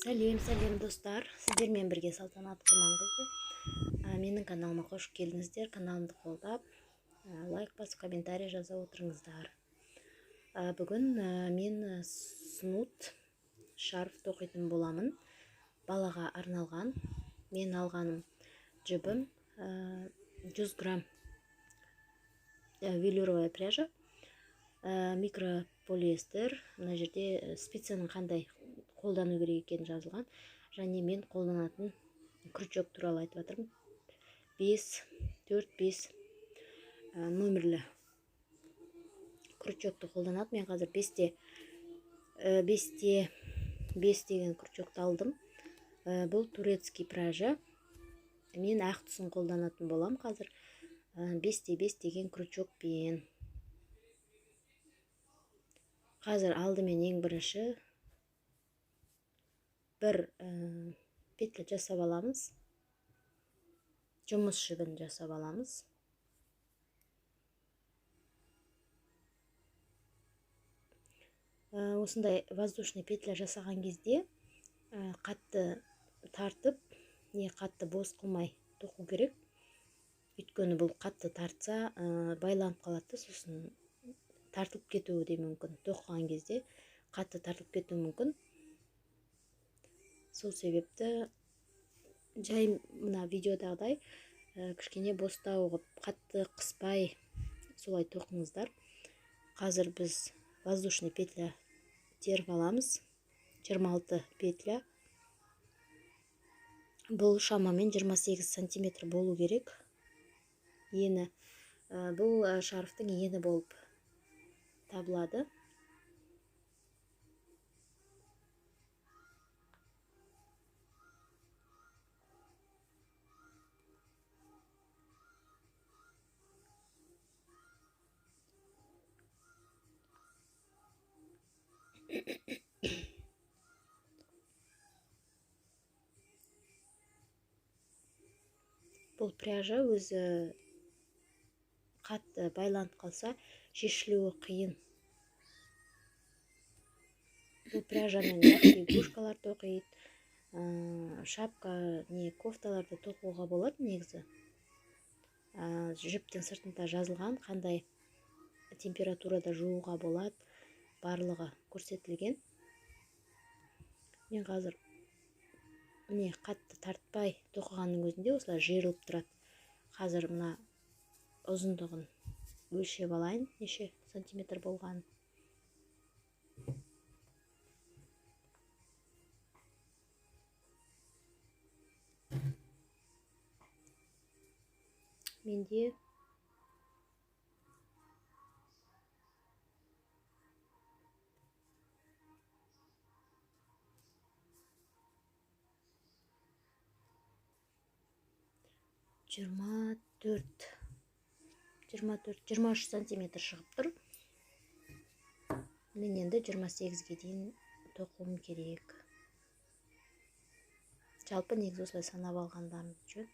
Сәлем достар, сіздермен бірге Салтанат Құрманқызы. Менің каналыма қош келдіңіздер. Каналымды қолдап, лайк басып, комментарий жаза отырыңыздар. Бүгін мен снуд шарф тоқитын боламын. Балаға арналған. Мен алғаным жібім 100 грамм велюровая пряжа, микрополиэстер. Мына жерде спицияның қандай қолдану керек екені жазылған, және мен қолданатын крючок туралы айтып жатырмын. 4-5 нөмірлі крючокты қолданады. Мен қазір 5-те 5 деген крючокты алдым. Бұл турецкий пряжа. Мен ақ түсін қолданатын болам қазір. 5-те 5 деген крючокпен. Қазір алдымен ең бірінші бір петля жасап аламыз. Жұмыс жібін жасап аламыз. Осындай воздушный петля жасаған кезде қатты тартып, не қатты бос қылмай тоқу керек. Өйткені бұл қатты тартса байланып қалады, сосын тартылып кетуі де мүмкін. Тоқыған кезде қатты тартылып кетуі мүмкін. Сол себепті жай мына видеодағыдай кішкене бостау ғып, қатты қыспай солай тоқыңыздар. Қазір біз воздушный петля теріп аламыз. 26 петля. Бұл шамамен 28 сантиметр болу керек. Ені. Бұл шарфтың ені болып табылады. Бұл пряжа өзі қатты байланып қалса, шешілуі қиын. Бұл пряжамен игрушкалар тоқиды, шапка, не кофталарды тоқуға болады негізі. Жіптің сыртында жазылған, қандай температурада жууға болады, барлығы көрсетілген. Мен қазір қатты тартпай тоқығанның өзінде осылай жиырылып тұрады. Қазір мына ұзындығын өлшеп алайын, неше сантиметр болған. Менде 23 сантиметр шығып тұр. Мен енді 28-ге дейін тоқуым керек. Жалпы негізі осылай санап алғандарым жөн.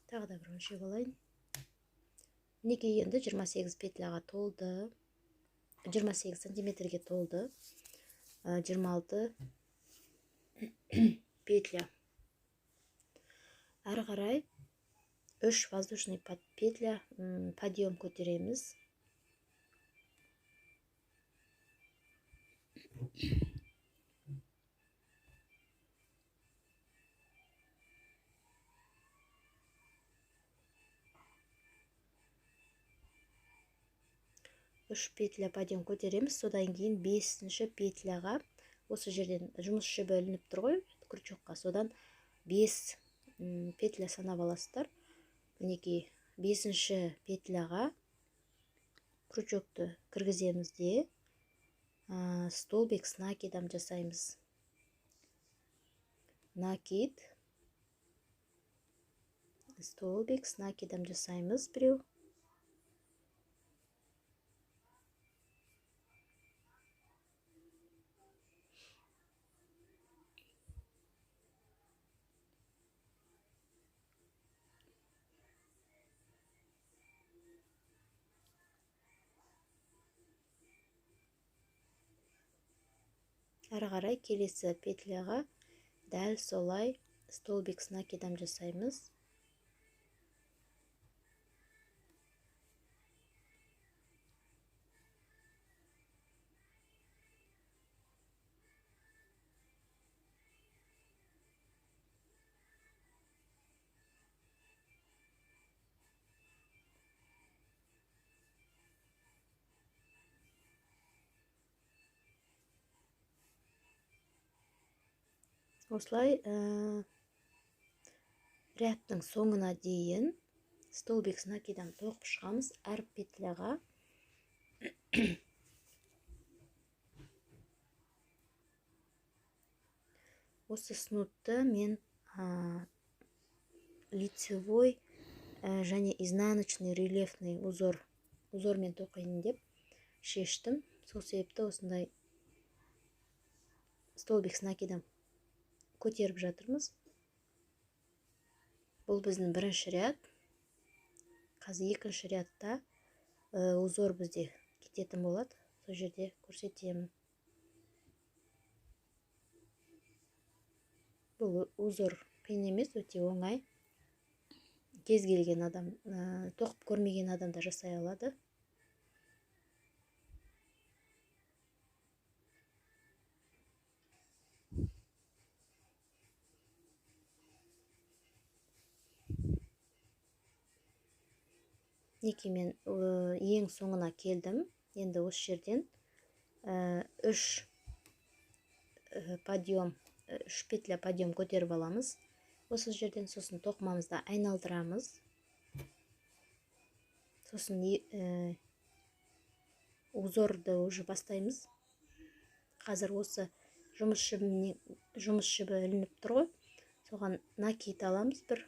Тағы да бір өлшеп алайын. Мінекей енді 28 петляға толды. 28 сантиметрге толды. 26 петля. Әрі қарай 3 воздушный петля подъем көтереміз. Үш петля подъем көтереміз. Содан кейін 5-ші петляға осы жерден жұмыс жібі ілініп тұр ғой крючокқа, содан 5 петля санап аласыздар. Мінекей 5-ші петляға крючокты кіргіземіз де столбик с накидом жасаймыз. Накид, столбик с накидом жасаймыз біреу. Ары қарай келесі петляға дәл солай столбик с накидом жасаймыз. Осылай рядтың соңына дейін столбик с накидом тоқып шығамыз әр петляға. Осы снудты мен лицевой және изнаночный рельефный узормен тоқайын деп шештім. Сол себепті осындай столбик с накидом көтеріп жатырмыз. Бұл біздің бірінші ряд. Қазір екінші рядта узор бізде кететін болады. Сол жерде көрсетемін. Бұл узор қиын емес, өте оңай. Кез келген адам, тоқып көрмеген адам да жасай алады. Неке мен ең соңына келдім. Енді осы жерден 3 петля подъем көтеріп аламыз. Осы жерден сосын тоқымамызды айналдырамыз. Сосын узорды уже бастаймыз. Қазір осы жұмыс жібі ілініп тұр ғой. Соған накид аламыз бір.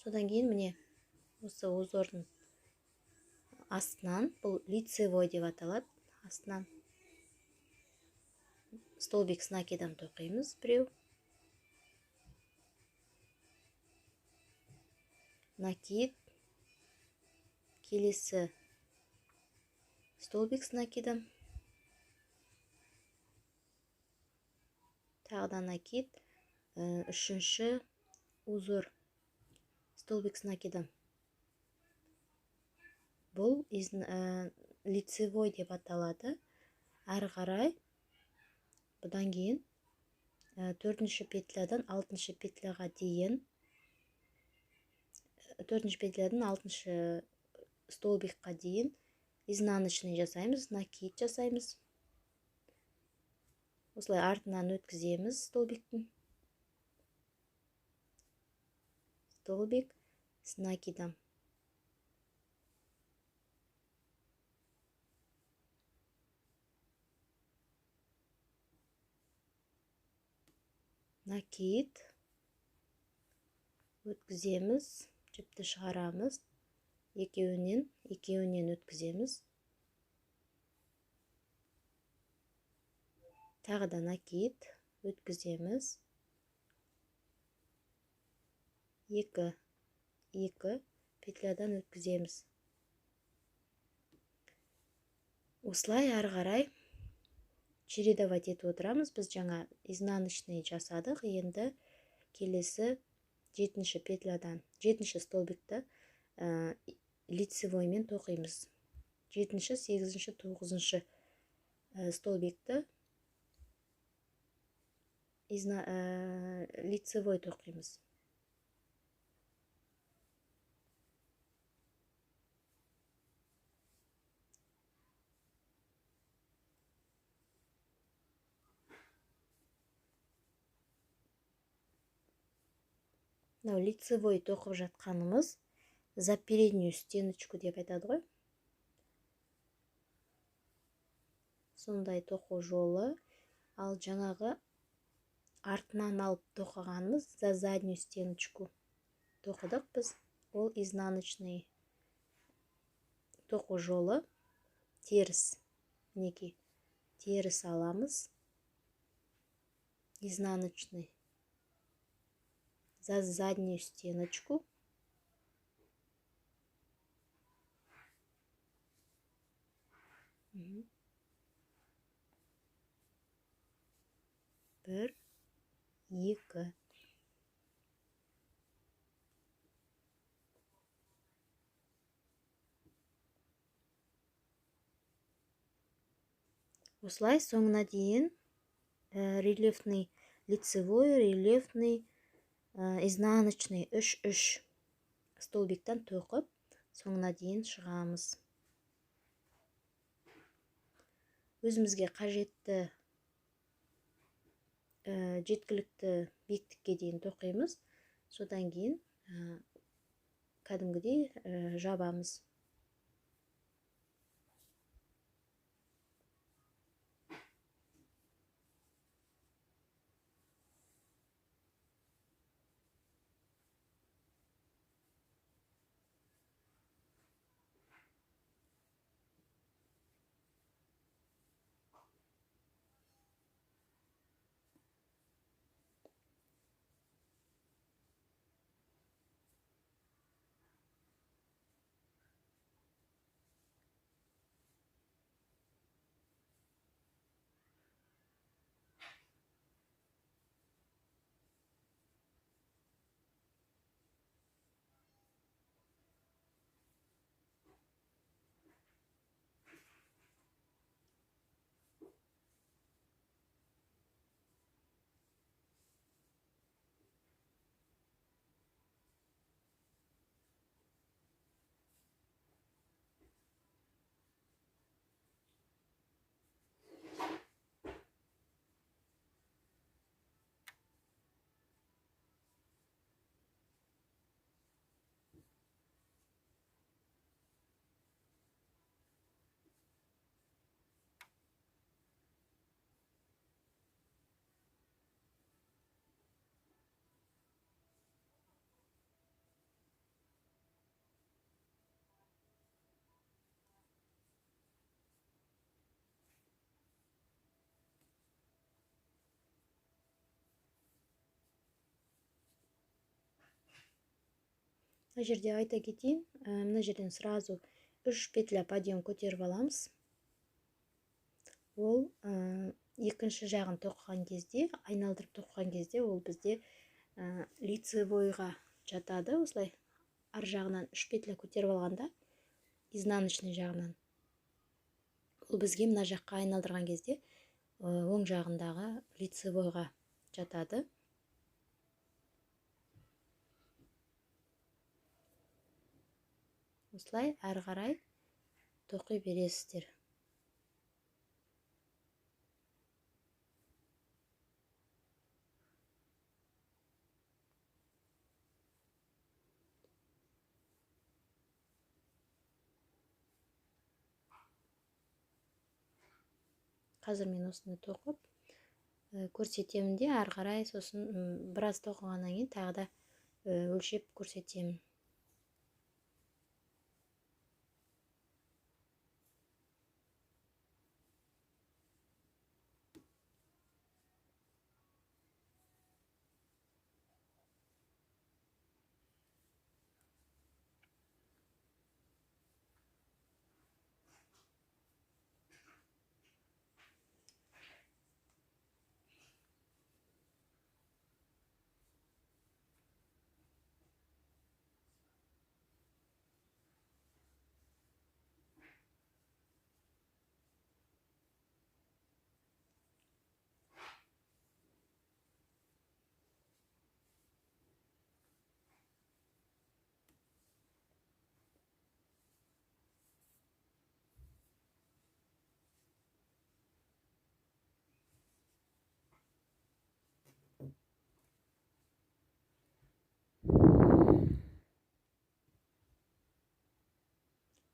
Содан кейін міне осы узордың астынан, бұл лицевой деп аталады, астынан столбик с накидом тоқимыз біреу. Накид, келесі столбик с накидом, тағы да накид, үшінші узор столбик с накидом. Бұл лицевой деп аталады. Ары қарай бұдан кейін 4-ші петлядан 6-ші петляға дейін 4-ші петлядан 6-ші столбикқа дейін изнаночный жасаймыз, накид жасаймыз. Осылай артынан өткіземіз столбиктің. Столбик с накидом. Накид. Өткіземіз. Жіпті шығарамыз. Екеуінен өткіземіз. Тағы да накид. Өткіземіз. 2 петлядан өткіземіз. Осылай ары қарай чередовать етіп отырамыз. Біз жаңа изнаночный жасадық. Енді келесі 7-ші петлядан 7-ші столбикті лицевоймен тоқимыз. 7-ші, 8-ші, 9-ші столбикті лицевой тоқимыз. мынау лицевой тоқып жатқанымыз за переднюю стеночку деп айтады ғой. Сондай тоқу жолы. Ал жаңағы артынан алып тоқығанымыз за заднюю стеночку тоқыдық біз. Ол изнаночный тоқу жолы. Теріс, мінекей, теріс аламыз. Изнаночный за заднюю стеночку. Бір, екі. Осылай соңына дейін рельефный лицевой, рельефный, изнаночный 3-3 столбиктан тоқып, соңына дейін шығамыз. Өзімізге қажетті жеткілікті биіктікке дейін тоқимыз. Содан кейін кәдімгідей жабамыз. Мына жерде айта кетейін, мына жерден сразу 3 петля подъем көтеріп аламыз. Ол екінші жағын тоқыған кезде, айналдырып тоқыған кезде, ол бізде лицевойға жатады. Осылай ар жағынан 3 петля көтеріп алғанда, изнаночный жағынан. Ол бізге мына жаққа айналдырған кезде, оң жағындағы лицевойға жатады. Осылай әрі қарай тоқи бересіздер. Қазір мен осыны тоқып көрсетемін де, әрі қарай сосын біраз тоқығаннан кейін тағы да өлшеп көрсетемін.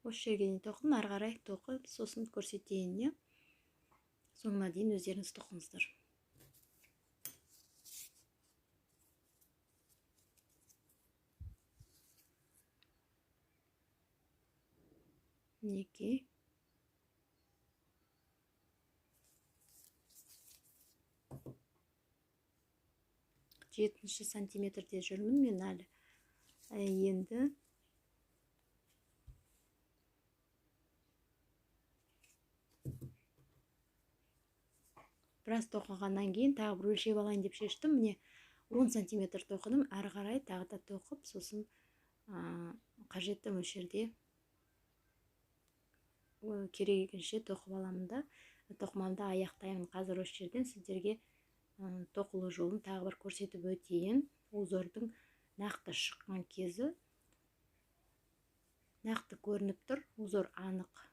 осы жерге дейін тоқыдым, ары қарай тоқып сосын көрсетейін, иә. Соңына дейін өздеріңіз тоқыңыздар. Мінекей. 7 сантиметрде жүрмін мен әлі. Енді біраз тоқығаннан кейін тағы бір өлшеп алайын деп шештім. Міне 10 сантиметр тоқыдым. Ары қарай тағы да тоқып, сосын қажетті мөлшерде керегенше тоқып аламын да. Тоқымамды аяқтаймын. Қазір осы жерден сіздерге тоқылу жолын тағы бір көрсетіп өтейін. Узордың нақты шыққан кезі нақты көрініп тұр. Узор анық.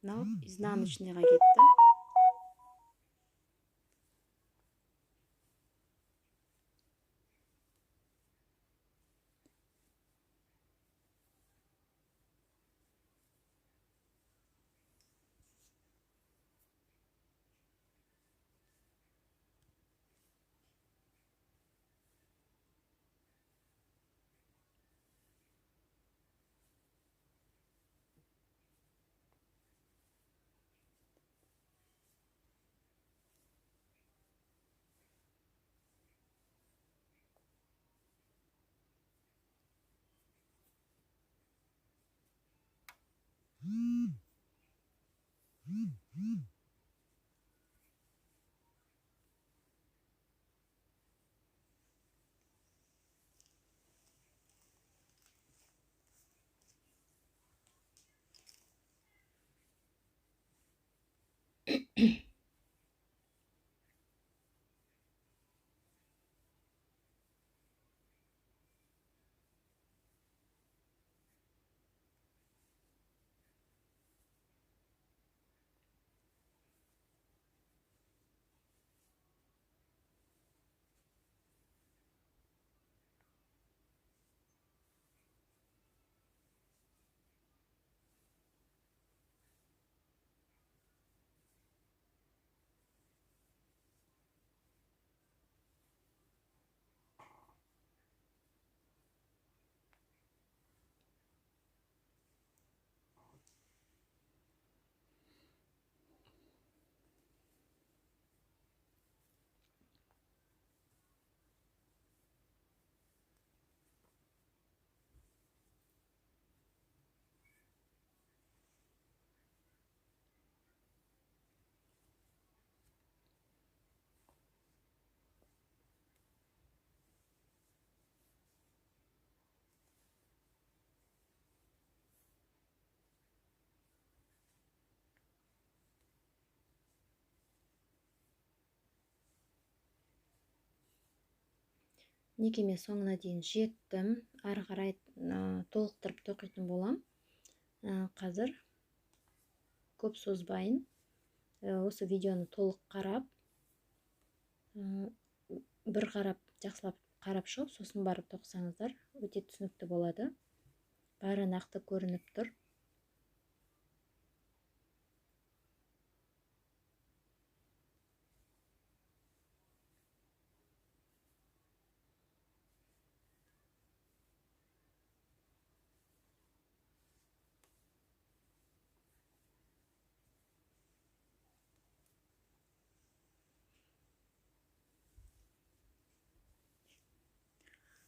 Мынау изнаночныйға кетті. Некеме соңына дейін жеттім. Ары қарай толықтырып тоқитын болам. Қазір көп созбайын. Осы видеоны толық қарап, бір қарап, жақсылап қарап шығып, сосын барып тоқсаңыздар, өте түсінікті болады. Бәрі нақты көрініп тұр.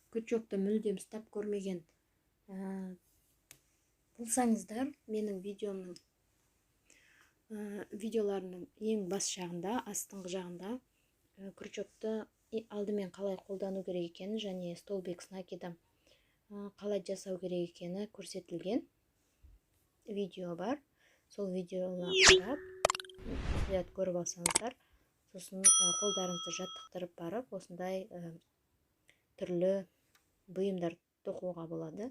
Күтчөкті мүлдем ұстап көрмеген болсаңыздар, менің видеоларымның ең бас жағында, астыңғы жағында күрчөкті алдымен қалай қолдану керек екені және столбик снакида қалай жасау керек екені көрсетілген видео бар. Сол видеоны қарап, мұқият көріп алсаңыздар, сосын қолдарыңызды жаттықтырып барып, осындай түрлі бұйымдар тоқуға болады.